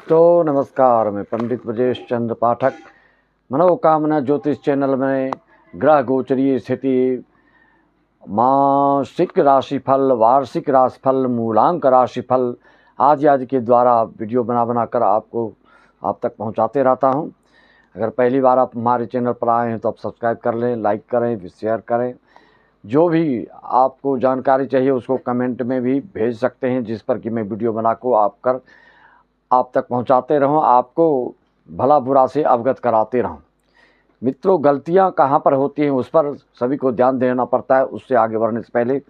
तो नमस्कार, मैं पंडित ब्रजेश चंद्र पाठक मनोकामना ज्योतिष चैनल में ग्रह गोचरीय स्थिति, मासिक राशिफल, वार्षिक राशिफल, मूलांक राशिफल आदि के द्वारा वीडियो बना कर आप तक पहुंचाते रहता हूं। अगर पहली बार आप हमारे चैनल पर आए हैं तो आप सब्सक्राइब कर लें, लाइक करें, शेयर करें। जो भी आपको जानकारी चाहिए उसको कमेंट में भी भेज सकते हैं, जिस पर कि मैं वीडियो बना को आप तक पहुंचाते रहूं, आपको भला बुरा से अवगत कराते रहूं। मित्रों, गलतियां कहां पर होती हैं उस पर सभी को ध्यान देना पड़ता है। उससे आगे बढ़ने से पहले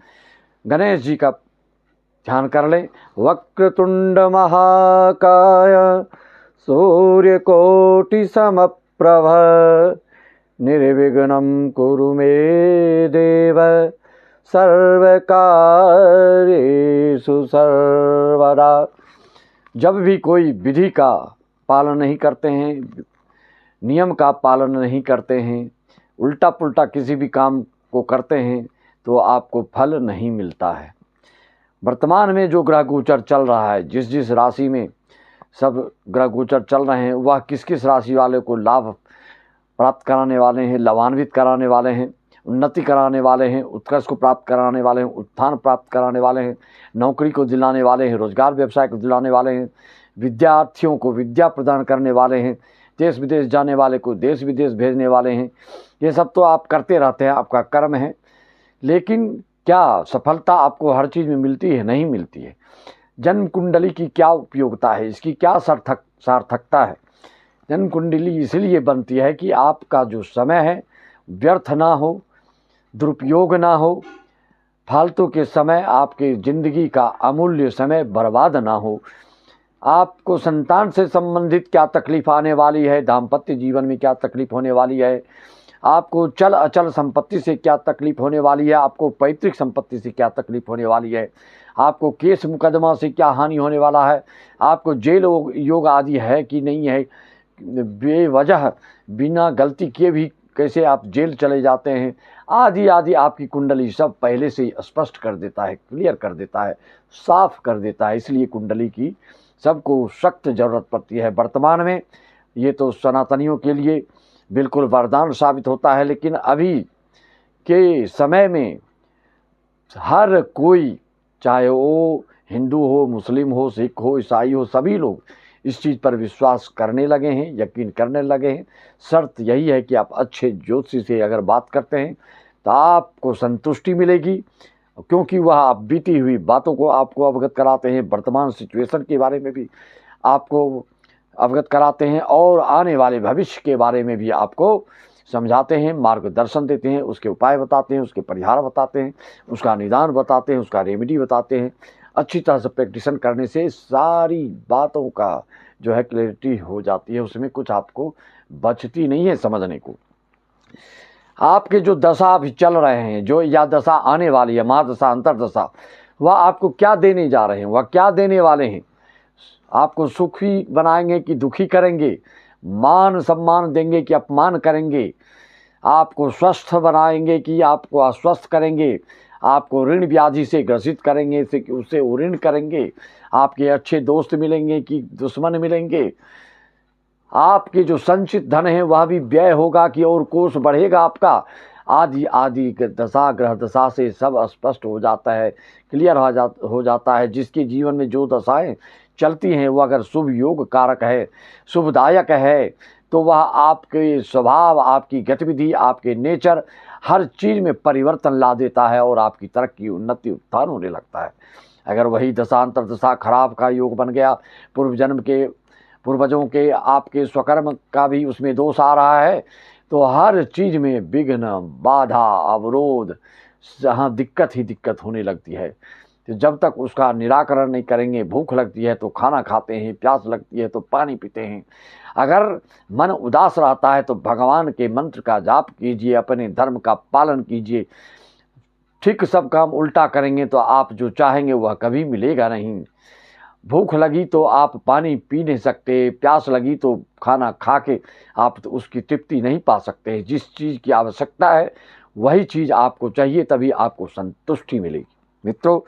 गणेश जी का ध्यान कर लें। वक्रतुंड महाकाय सूर्यकोटि समप्रभ निर्विघ्नं कुरु मे देव सर्वकार्येषु सर्वदा। जब भी कोई विधि का पालन नहीं करते हैं, नियम का पालन नहीं करते हैं, उल्टा पुल्टा किसी भी काम को करते हैं तो आपको फल नहीं मिलता है। वर्तमान में जो ग्रह गोचर चल रहा है, जिस राशि में सब ग्रह गोचर चल रहे हैं, वह किस राशि वाले को लाभ प्राप्त कराने वाले हैं, लाभान्वित कराने वाले हैं, उन्नति कराने वाले हैं, उत्कर्ष को प्राप्त कराने वाले हैं, उत्थान प्राप्त कराने वाले हैं, नौकरी को दिलाने वाले हैं, रोजगार व्यवसाय को दिलाने वाले हैं, विद्यार्थियों को विद्या प्रदान करने वाले हैं, देश विदेश जाने वाले को देश विदेश भेजने वाले हैं। ये सब तो आप करते रहते हैं, आपका कर्म है। लेकिन क्या सफलता आपको हर चीज़ में मिलती है? नहीं मिलती है। जन्म कुंडली की क्या उपयोगिता है, इसकी क्या सार्थकता है? जन्म कुंडली इसलिए बनती है कि आपका जो समय है व्यर्थ ना हो, दुरुपयोग ना हो, फालतू के समय, आपके ज़िंदगी का अमूल्य समय बर्बाद ना हो। आपको संतान से संबंधित क्या तकलीफ आने वाली है, दाम्पत्य जीवन में क्या तकलीफ होने वाली है, आपको चल अचल संपत्ति से क्या तकलीफ होने वाली है, आपको पैतृक संपत्ति से क्या तकलीफ होने वाली है, आपको केस मुकदमा से क्या हानि होने वाला है, आपको जेल योग आदि है कि नहीं है, बेवजह बिना गलती किए भी कैसे आप जेल चले जाते हैं, आदि आपकी कुंडली सब पहले से ही स्पष्ट कर देता है, क्लियर कर देता है, साफ कर देता है। इसलिए कुंडली की सबको सख्त ज़रूरत पड़ती है। वर्तमान में ये तो सनातनियों के लिए बिल्कुल वरदान साबित होता है, लेकिन अभी के समय में हर कोई, चाहे वो हिंदू हो, मुस्लिम हो, सिख हो, ईसाई हो, सभी लोग इस चीज़ पर विश्वास करने लगे हैं, यकीन करने लगे हैं। शर्त यही है कि आप अच्छे ज्योतिषी से अगर बात करते हैं तो आपको संतुष्टि मिलेगी, क्योंकि वह आप बीती हुई बातों को आपको अवगत कराते हैं, वर्तमान सिचुएशन के बारे में भी आपको अवगत कराते हैं और आने वाले भविष्य के बारे में भी आपको समझाते हैं, मार्गदर्शन देते हैं, उसके उपाय बताते हैं, उसके परिहार बताते हैं, उसका निदान बताते हैं, उसका रेमेडी बताते हैं। अच्छी तरह से प्रैक्टिसन करने से सारी बातों का जो है क्लैरिटी हो जाती है, उसमें कुछ आपको बचती नहीं है समझने को। आपके जो दशा अभी चल रहे हैं, जो या दशा आने वाली है, महादशा, अंतरदशा, वह आपको क्या देने जा रहे हैं, वह क्या देने वाले हैं? आपको सुखी बनाएंगे कि दुखी करेंगे? मान सम्मान देंगे कि अपमान करेंगे? आपको स्वस्थ बनाएंगे कि आपको अस्वस्थ करेंगे? आपको ऋण व्याधि से ग्रसित करेंगे उससे ऋण करेंगे? आपके अच्छे दोस्त मिलेंगे कि दुश्मन मिलेंगे? आपके जो संचित धन है वह भी व्यय होगा कि और कोष बढ़ेगा आपका? आदि दशा, ग्रह दशा से सब स्पष्ट हो जाता है, क्लियर हो जाता है। जिसके जीवन में जो दशाएं चलती हैं वो अगर शुभ योग कारक है, शुभदायक है, तो वह आपके स्वभाव, आपकी गतिविधि, आपके नेचर, हर चीज़ में परिवर्तन ला देता है और आपकी तरक्की, उन्नति, उत्थान होने लगता है। अगर वही दशा अंतरदशा खराब का योग बन गया, पूर्वजों के आपके स्वकर्म का भी उसमें दोष आ रहा है, तो हर चीज़ में विघ्न, बाधा, अवरोध, जहाँ दिक्कत ही दिक्कत होने लगती है। तो जब तक उसका निराकरण नहीं करेंगे, भूख लगती है तो खाना खाते हैं, प्यास लगती है तो पानी पीते हैं। अगर मन उदास रहता है तो भगवान के मंत्र का जाप कीजिए, अपने धर्म का पालन कीजिए। ठीक सब काम उल्टा करेंगे तो आप जो चाहेंगे वह कभी मिलेगा नहीं। भूख लगी तो आप पानी पी नहीं सकते, प्यास लगी तो खाना खा के आप तो उसकी तृप्ति नहीं पा सकते। जिस चीज़ की आवश्यकता है वही चीज़ आपको चाहिए, तभी आपको संतुष्टि मिलेगी। मित्रों,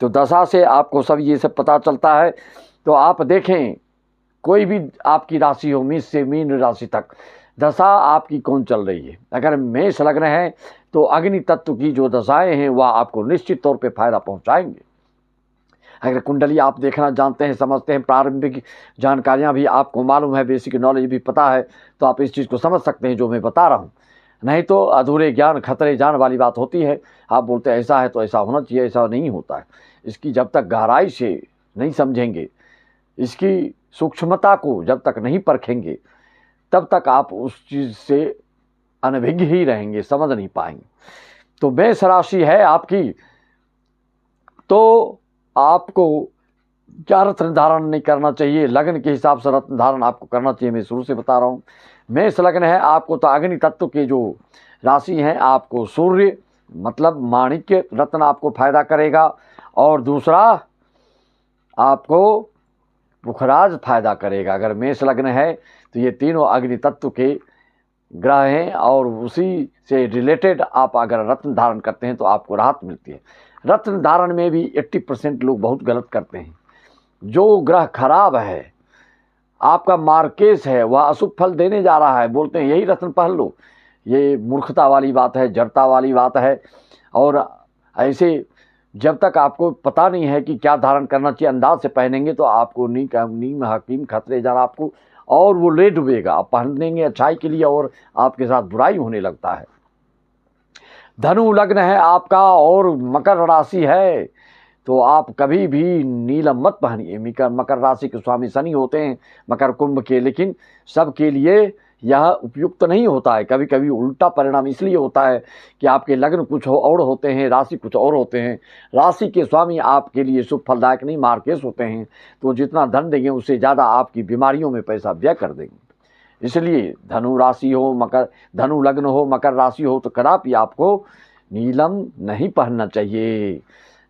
तो दशा से आपको सब ये सब पता चलता है। तो आप देखें कोई भी आपकी राशि हो, मेष से मीन राशि तक, दशा आपकी कौन चल रही है। अगर मेष लग्न है तो अग्नि तत्व की जो दशाएं हैं वह आपको निश्चित तौर पे फायदा पहुंचाएंगे। अगर कुंडली आप देखना जानते हैं, समझते हैं, प्रारंभिक जानकारियां भी आपको मालूम है, बेसिक नॉलेज भी पता है, तो आप इस चीज़ को समझ सकते हैं जो मैं बता रहा हूँ। नहीं तो अधूरे ज्ञान खतरे जान वाली बात होती है। आप बोलते हैं ऐसा है तो ऐसा होना चाहिए, ऐसा नहीं होता है। इसकी जब तक गहराई से नहीं समझेंगे, इसकी सूक्ष्मता को जब तक नहीं परखेंगे, तब तक आप उस चीज़ से अनभिज्ञ ही रहेंगे, समझ नहीं पाएंगे। तो मेष राशि है आपकी, तो आपको क्या रत्न धारण नहीं करना चाहिए, लग्न के हिसाब से रत्न धारण आपको करना चाहिए। मैं शुरू से बता रहा हूँ, मेष लग्न है आपको तो अग्नि तत्व के जो राशि हैं, आपको सूर्य मतलब माणिक्य रत्न आपको फायदा करेगा, और दूसरा आपको पुखराज फायदा करेगा। अगर मेष लग्न है तो ये तीनों अग्नि तत्व के ग्रह हैं, और उसी से रिलेटेड आप अगर रत्न धारण करते हैं तो आपको राहत मिलती है। रत्न धारण में भी 80% लोग बहुत गलत करते हैं। जो ग्रह खराब है, आपका मार्केस है, वह अशुभ फल देने जा रहा है, बोलते हैं यही रत्न पहन लो। ये मूर्खता वाली बात है, जड़ता वाली बात है। और ऐसे जब तक आपको पता नहीं है कि क्या धारण करना चाहिए, अंदाज से पहनेंगे तो आपको नीम हकीम खतरे जाना आपको, और वो ले डूबेगा। आप पहन देंगे अच्छाई के लिए और आपके साथ बुराई होने लगता है। धनु लग्न है आपका और मकर राशि है, तो आप कभी भी नीलम मत पहनिए। मकर राशि के स्वामी शनि होते हैं, मकर कुंभ के, लेकिन सबके लिए यह उपयुक्त नहीं होता है। कभी कभी उल्टा परिणाम इसलिए होता है कि आपके लग्न कुछ और होते हैं, राशि कुछ और होते हैं। राशि के स्वामी आपके लिए शुभ फलदायक नहीं, मार्केस होते हैं, तो जितना धन देंगे उससे ज़्यादा आपकी बीमारियों में पैसा व्यय कर देंगे। इसलिए धनु राशि हो, धनु लग्न हो, मकर राशि हो, तो कदापि आपको नीलम नहीं पहनना चाहिए।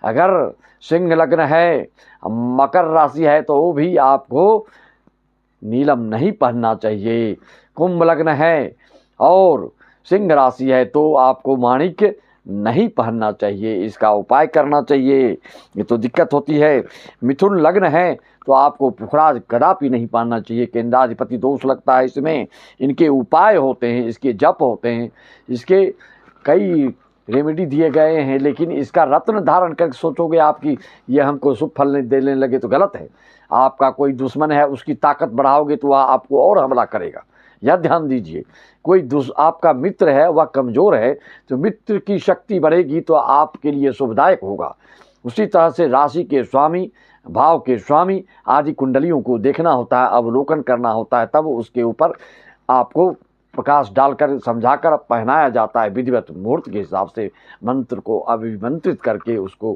अगर सिंह लग्न है, मकर राशि है, तो वो भी आपको नीलम नहीं पहनना चाहिए। कुंभ लग्न है और सिंह राशि है तो आपको माणिक्य नहीं पहनना चाहिए, इसका उपाय करना चाहिए। ये तो दिक्कत होती है। मिथुन लग्न है तो आपको पुखराज कदापि नहीं पहनना चाहिए, केंद्राधिपति दोष लगता है इसमें। इनके उपाय होते हैं, इसके जप होते हैं, इसके कई रेमेडी दिए गए हैं, लेकिन इसका रत्न धारण करके सोचोगे आपकी ये हमको शुभ फल नहीं देने लगे तो गलत है। आपका कोई दुश्मन है, उसकी ताकत बढ़ाओगे तो वह आपको और हमला करेगा, यह ध्यान दीजिए। कोई आपका मित्र है, वह कमज़ोर है, तो मित्र की शक्ति बढ़ेगी तो आपके लिए शुभदायक होगा। उसी तरह से राशि के स्वामी, भाव के स्वामी आदि कुंडलियों को देखना होता है, अवलोकन करना होता है, तब उसके ऊपर आपको प्रकाश डालकर समझाकर पहनाया जाता है। विधिवत मुहूर्त के हिसाब से मंत्र को अभिमंत्रित करके उसको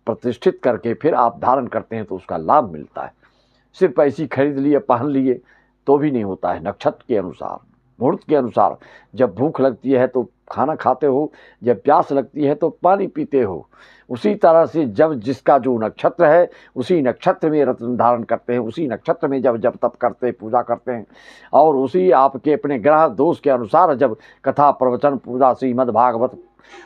प्रतिष्ठित करके फिर आप धारण करते हैं तो उसका लाभ मिलता है। सिर्फ ऐसी खरीद लिए, पहन लिए तो भी नहीं होता है। नक्षत्र के अनुसार, मुहूर्त के अनुसार, जब भूख लगती है तो खाना खाते हो, जब प्यास लगती है तो पानी पीते हो। उसी तरह से जब जिसका जो नक्षत्र है उसी नक्षत्र में रत्न धारण करते हैं, उसी नक्षत्र में जब जब तप करते हैं, पूजा करते हैं, और उसी आपके अपने ग्रह दोष के अनुसार जब कथा प्रवचन पूजा श्रीमद् भागवत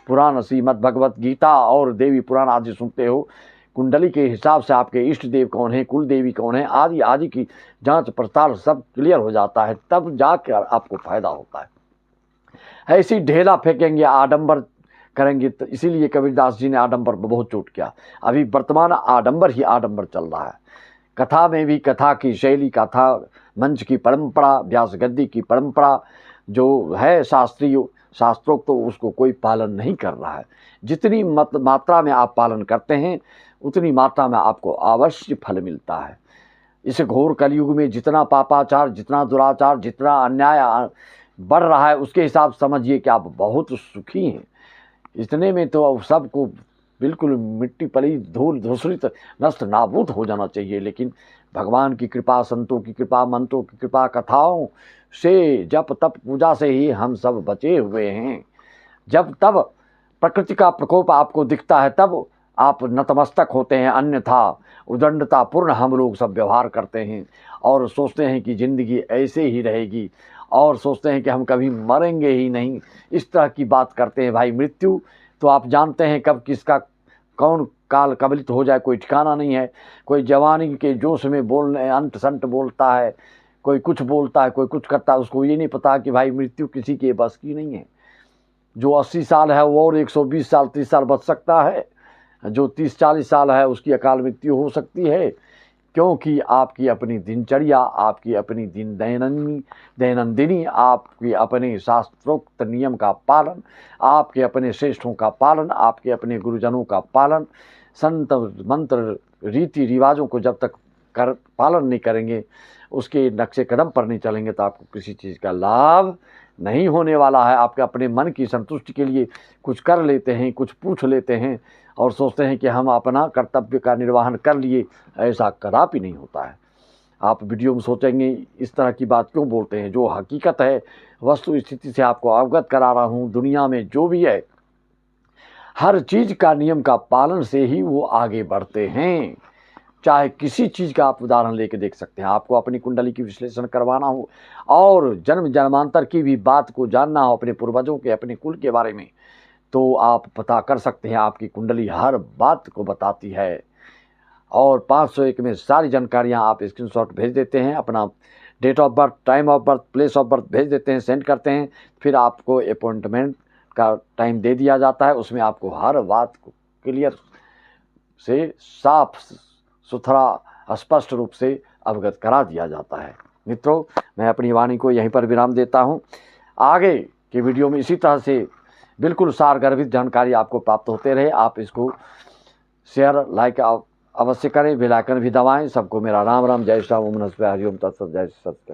पुराण, श्रीमद् भगवत गीता और देवी पुराण आदि सुनते हो, कुंडली के हिसाब से आपके इष्ट देव कौन है, कुल देवी कौन है, आदि आदि की जांच पड़ताल सब क्लियर हो जाता है, तब जाकर आपको फायदा होता है। ऐसी ढेला फेंकेंगे, आडंबर करेंगे, तो इसीलिए कबीरदास जी ने आडंबर पर बहुत चोट किया। अभी वर्तमान आडंबर ही आडंबर चल रहा है। कथा में भी कथा की शैली, कथा मंच की परंपरा, व्यास गद्दी की परंपरा जो है शास्त्रीय शास्त्रोक्त, तो उसको कोई पालन नहीं कर रहा है। जितनी मात्रा में आप पालन करते हैं उतनी मात्रा में आपको अवश्य फल मिलता है। इस घोर कलयुग में जितना पापाचार, जितना दुराचार, जितना अन्याय बढ़ रहा है, उसके हिसाब समझिए कि आप बहुत सुखी हैं। इतने में तो सबको बिल्कुल मिट्टी पली धूल धूसरित नष्ट नाबूद हो जाना चाहिए। लेकिन भगवान की कृपा, संतों की कृपा, मंत्रों की कृपा, कथाओं से, जप तप पूजा से ही हम सब बचे हुए हैं। जब तब प्रकृति का प्रकोप आपको दिखता है तब आप नतमस्तक होते हैं, अन्यथा उदंडतापूर्ण हम लोग सब व्यवहार करते हैं और सोचते हैं कि ज़िंदगी ऐसे ही रहेगी, और सोचते हैं कि हम कभी मरेंगे ही नहीं। इस तरह की बात करते हैं। भाई मृत्यु तो आप जानते हैं कब किसका कौन काल कबलित हो जाए कोई ठिकाना नहीं है। कोई जवानी के जोश में बोलने अंट संट बोलता है, कोई कुछ बोलता है, कोई कुछ करता है, उसको ये नहीं पता कि भाई मृत्यु किसी के बस की नहीं है। जो 80 साल है वो और 120 साल 30 साल बच सकता है, जो 30-40 साल है उसकी अकाल मृत्यु हो सकती है, क्योंकि आपकी अपनी दिनचर्या, आपकी अपनी दैनंदिनी, आपकी अपने शास्त्रोक्त नियम का पालन, आपके अपने श्रेष्ठों का पालन, आपके अपने गुरुजनों का पालन, संत मंत्र रीति रिवाजों को जब तक पालन नहीं करेंगे, उसके नक्शे कदम पर नहीं चलेंगे, तो आपको किसी चीज़ का लाभ नहीं होने वाला है। आपके अपने मन की संतुष्टि के लिए कुछ कर लेते हैं, कुछ पूछ लेते हैं और सोचते हैं कि हम अपना कर्तव्य का निर्वहन कर लिए, ऐसा कदापि नहीं होता है। आप वीडियो में सोचेंगे इस तरह की बात क्यों बोलते हैं, जो हकीकत है वस्तु स्थिति से आपको अवगत करा रहा हूँ। दुनिया में जो भी है हर चीज़ का नियम का पालन से ही वो आगे बढ़ते हैं। चाहे किसी चीज़ का आप उदाहरण लेके देख सकते हैं। आपको अपनी कुंडली की विश्लेषण करवाना हो और जन्म जन्मांतर की भी बात को जानना हो, अपने पूर्वजों के, अपने कुल के बारे में, तो आप पता कर सकते हैं। आपकी कुंडली हर बात को बताती है और 501 में सारी जानकारियां आप स्क्रीनशॉट भेज देते हैं, अपना date of birth, time of birth, place of birth भेज देते हैं, सेंड करते हैं, फिर आपको अपॉइंटमेंट का टाइम दे दिया जाता है। उसमें आपको हर बात को क्लियर से साफ सुथरा स्पष्ट रूप से अवगत करा दिया जाता है। मित्रों, मैं अपनी वाणी को यहीं पर विराम देता हूं। आगे के वीडियो में इसी तरह से बिल्कुल सारगर्भित जानकारी आपको प्राप्त होते रहे। आप इसको शेयर लाइक अवश्य करें, बेल आइकन भी दबाएं। सबको मेरा राम राम, जय श्री राम, ओम नमः शिवाय, हरि ओम तत्सत, जय सत्य।